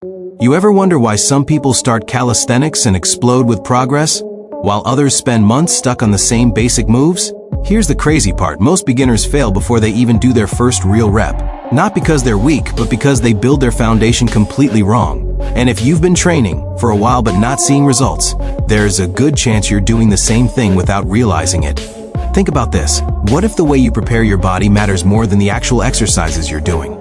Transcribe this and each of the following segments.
You ever wonder why some people start calisthenics and explode with progress, while others spend months stuck on the same basic moves? Here's the crazy part: most beginners fail before they even do their first real rep. Not because they're weak, but because they build their foundation completely wrong. And if you've been training for a while but not seeing results, there's a good chance you're doing the same thing without realizing it. Think about this. What if the way you prepare your body matters more than the actual exercises you're doing?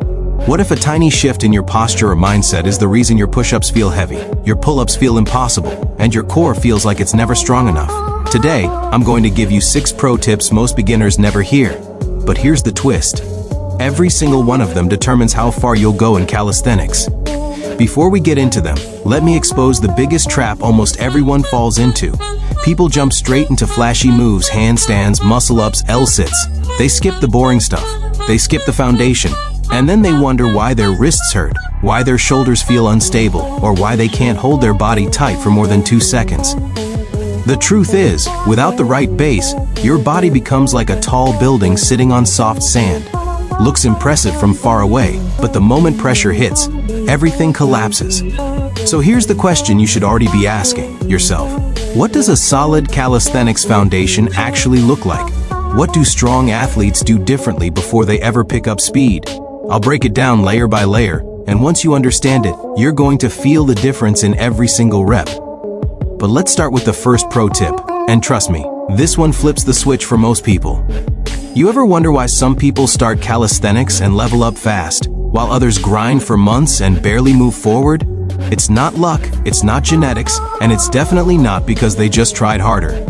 What if a tiny shift in your posture or mindset is the reason your push-ups feel heavy, your pull-ups feel impossible, and your core feels like it's never strong enough? Today, I'm going to give you 6 pro tips most beginners never hear. But here's the twist. Every single one of them determines how far you'll go in calisthenics. Before we get into them, let me expose the biggest trap almost everyone falls into. People jump straight into flashy moves, handstands, muscle-ups, L-sits. They skip the boring stuff. They skip the foundation. And then they wonder why their wrists hurt, why their shoulders feel unstable, or why they can't hold their body tight for more than 2 seconds. The truth is, without the right base, your body becomes like a tall building sitting on soft sand. Looks impressive from far away, but the moment pressure hits, everything collapses. So here's the question you should already be asking yourself. What does a solid calisthenics foundation actually look like? What do strong athletes do differently before they ever pick up speed? I'll break it down layer by layer, and once you understand it, you're going to feel the difference in every single rep. But let's start with the first pro tip, and trust me, this one flips the switch for most people. You ever wonder why some people start calisthenics and level up fast, while others grind for months and barely move forward? It's not luck, it's not genetics, and it's definitely not because they just tried harder.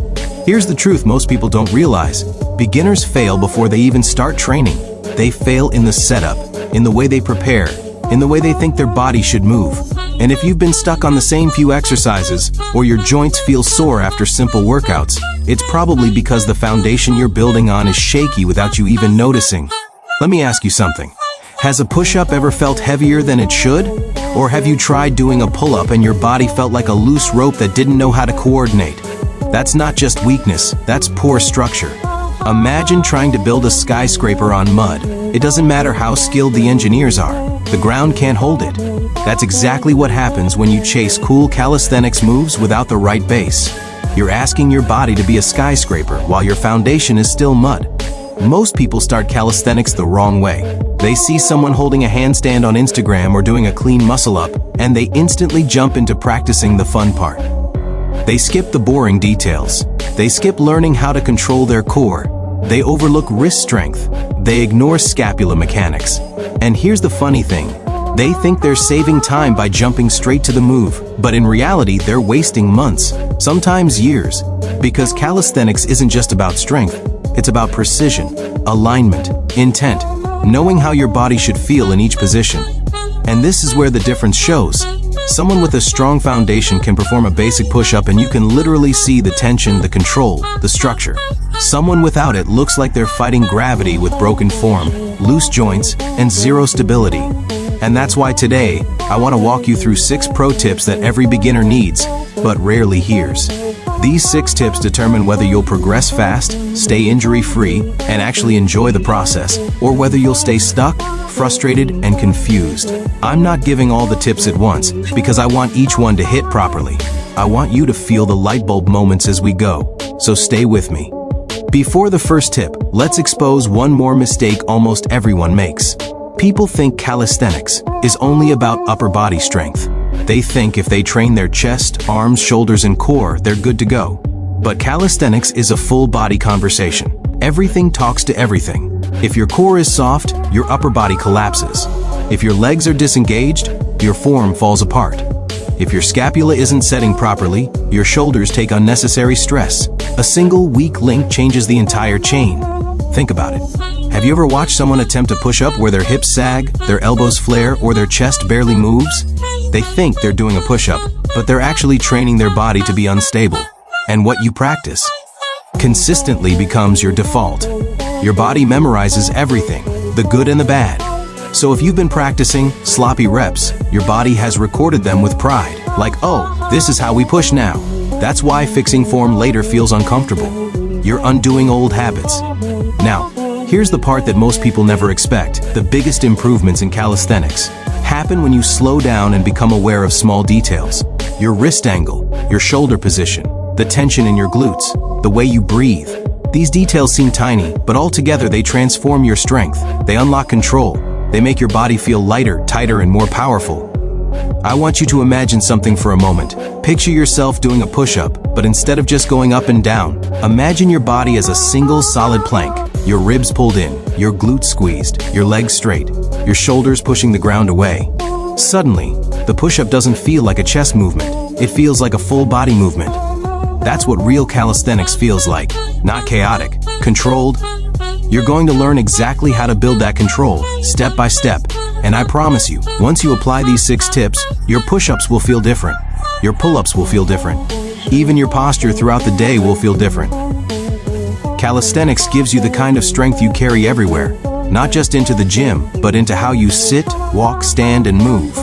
Here's the truth most people don't realize. Beginners fail before they even start training. They fail in the setup, in the way they prepare, in the way they think their body should move. And if you've been stuck on the same few exercises, or your joints feel sore after simple workouts, it's probably because the foundation you're building on is shaky without you even noticing. Let me ask you something. Has a push-up ever felt heavier than it should? Or have you tried doing a pull-up and your body felt like a loose rope that didn't know how to coordinate? That's not just weakness, that's poor structure. Imagine trying to build a skyscraper on mud. It doesn't matter how skilled the engineers are, the ground can't hold it. That's exactly what happens when you chase cool calisthenics moves without the right base. You're asking your body to be a skyscraper while your foundation is still mud. Most people start calisthenics the wrong way. They see someone holding a handstand on Instagram or doing a clean muscle-up, and they instantly jump into practicing the fun part. They skip the boring details. They skip learning how to control their core. They overlook wrist strength. They ignore scapula mechanics. And here's the funny thing. They think they're saving time by jumping straight to the move, but in reality, they're wasting months, sometimes years, because calisthenics isn't just about strength. It's about precision, alignment, intent, knowing how your body should feel in each position. And this is where the difference shows. Someone with a strong foundation can perform a basic push-up and you can literally see the tension, the control, the structure. Someone without it looks like they're fighting gravity with broken form, loose joints, and zero stability. And that's why today, I want to walk you through 6 pro tips that every beginner needs, but rarely hears. These 6 tips determine whether you'll progress fast, stay injury-free, and actually enjoy the process, or whether you'll stay stuck, frustrated, and confused. I'm not giving all the tips at once, because I want each one to hit properly. I want you to feel the light bulb moments as we go, so stay with me. Before the first tip, let's expose one more mistake almost everyone makes. People think calisthenics is only about upper body strength. They think if they train their chest, arms, shoulders, and core, they're good to go. But calisthenics is a full body conversation. Everything talks to everything. If your core is soft, your upper body collapses. If your legs are disengaged, your form falls apart. If your scapula isn't setting properly, your shoulders take unnecessary stress. A single weak link changes the entire chain. Think about it. Have you ever watched someone attempt a push-up where their hips sag, their elbows flare, or their chest barely moves? They think they're doing a push-up, but they're actually training their body to be unstable. And what you practice consistently becomes your default. Your body memorizes everything, the good and the bad. So if you've been practicing sloppy reps, your body has recorded them with pride. Like, oh, this is how we push now. That's why fixing form later feels uncomfortable. You're undoing old habits. Now, here's the part that most people never expect, the biggest improvements in calisthenics happen when you slow down and become aware of small details. Your wrist angle, your shoulder position, the tension in your glutes, the way you breathe. These details seem tiny, but altogether they transform your strength. They unlock control. They make your body feel lighter, tighter, and more powerful. I want you to imagine something for a moment. Picture yourself doing a push-up, but instead of just going up and down, imagine your body as a single solid plank. Your ribs pulled in, your glutes squeezed, your legs straight, your shoulders pushing the ground away. Suddenly, the push-up doesn't feel like a chest movement. It feels like a full body movement. That's what real calisthenics feels like. Not chaotic, controlled. You're going to learn exactly how to build that control, step by step. And I promise you, once you apply these 6 tips, your push-ups will feel different. Your pull-ups will feel different. Even your posture throughout the day will feel different. Calisthenics gives you the kind of strength you carry everywhere, not just into the gym, but into how you sit, walk, stand, and move.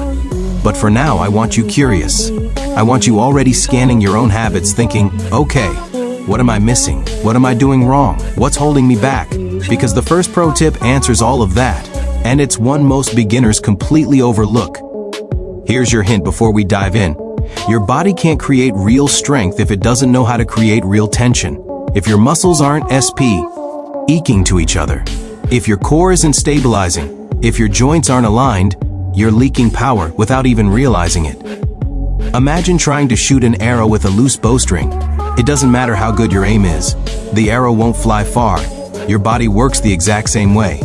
But for now, I want you curious. I want you already scanning your own habits, thinking, okay, what am I missing? What am I doing wrong? What's holding me back? Because the first pro tip answers all of that, and it's one most beginners completely overlook. Here's your hint before we dive in. Your body can't create real strength if it doesn't know how to create real tension. If your muscles aren't eking to each other, if your core isn't stabilizing, if your joints aren't aligned, you're leaking power without even realizing it. Imagine trying to shoot an arrow with a loose bowstring. It doesn't matter how good your aim is. The arrow won't fly far. Your body works the exact same way.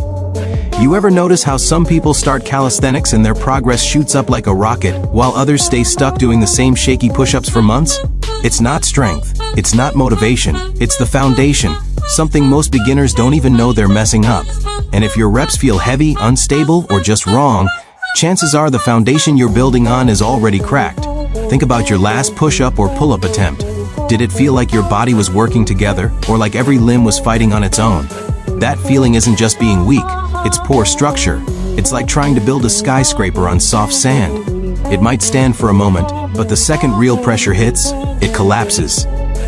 You ever notice how some people start calisthenics and their progress shoots up like a rocket, while others stay stuck doing the same shaky push-ups for months? It's not strength, it's not motivation, it's the foundation, something most beginners don't even know they're messing up. And if your reps feel heavy, unstable, or just wrong, chances are the foundation you're building on is already cracked. Think about your last push-up or pull-up attempt. Did it feel like your body was working together, or like every limb was fighting on its own? That feeling isn't just being weak, it's poor structure. It's like trying to build a skyscraper on soft sand. It might stand for a moment, but the second real pressure hits, it collapses.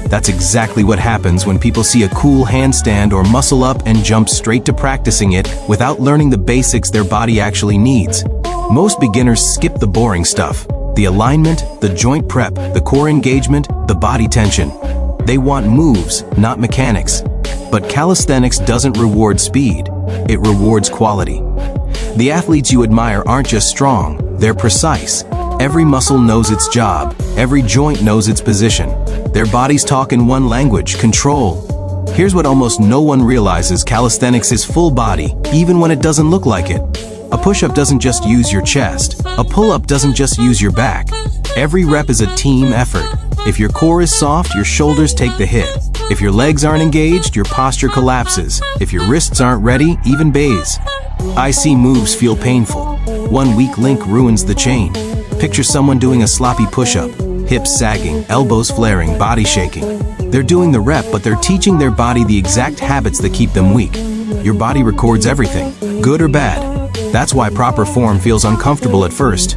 That's exactly what happens when people see a cool handstand or muscle up and jump straight to practicing it without learning the basics their body actually needs. Most beginners skip the boring stuff. The alignment, the joint prep, the core engagement, the body tension. They want moves, not mechanics. But calisthenics doesn't reward speed, it rewards quality. The athletes you admire aren't just strong, they're precise. Every muscle knows its job, every joint knows its position. Their bodies talk in one language, control. Here's what almost no one realizes: calisthenics is full body, even when it doesn't look like it. A push-up doesn't just use your chest. A pull-up doesn't just use your back. Every rep is a team effort. If your core is soft, your shoulders take the hit. If your legs aren't engaged, your posture collapses. If your wrists aren't ready, even bays. I see moves feel painful. One weak link ruins the chain. Picture someone doing a sloppy push-up. Hips sagging, elbows flaring, body shaking. They're doing the rep, but they're teaching their body the exact habits that keep them weak. Your body records everything, good or bad. That's why proper form feels uncomfortable at first.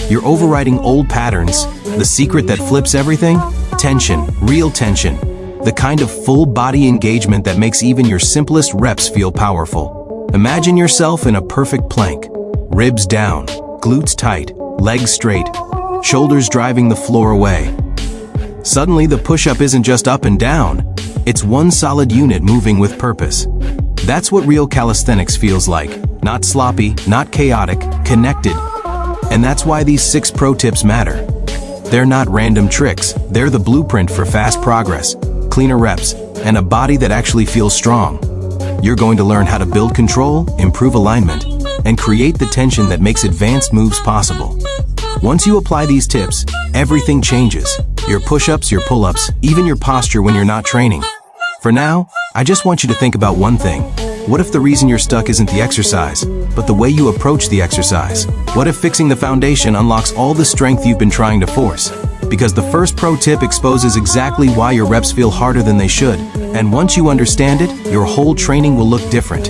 You're overriding old patterns. The secret that flips everything? Tension, real tension. The kind of full body engagement that makes even your simplest reps feel powerful. Imagine yourself in a perfect plank. Ribs down, glutes tight, legs straight, shoulders driving the floor away. Suddenly the push-up isn't just up and down. It's one solid unit moving with purpose. That's what real calisthenics feels like. Not sloppy, not chaotic, connected. And that's why these 6 pro tips matter. They're not random tricks. They're the blueprint for fast progress, cleaner reps, and a body that actually feels strong. You're going to learn how to build control, improve alignment, and create the tension that makes advanced moves possible. Once you apply these tips, everything changes. Your push-ups, your pull-ups, even your posture when you're not training. For now, I just want you to think about one thing. What if the reason you're stuck isn't the exercise, but the way you approach the exercise? What if fixing the foundation unlocks all the strength you've been trying to force? Because the first pro tip exposes exactly why your reps feel harder than they should, and once you understand it, your whole training will look different.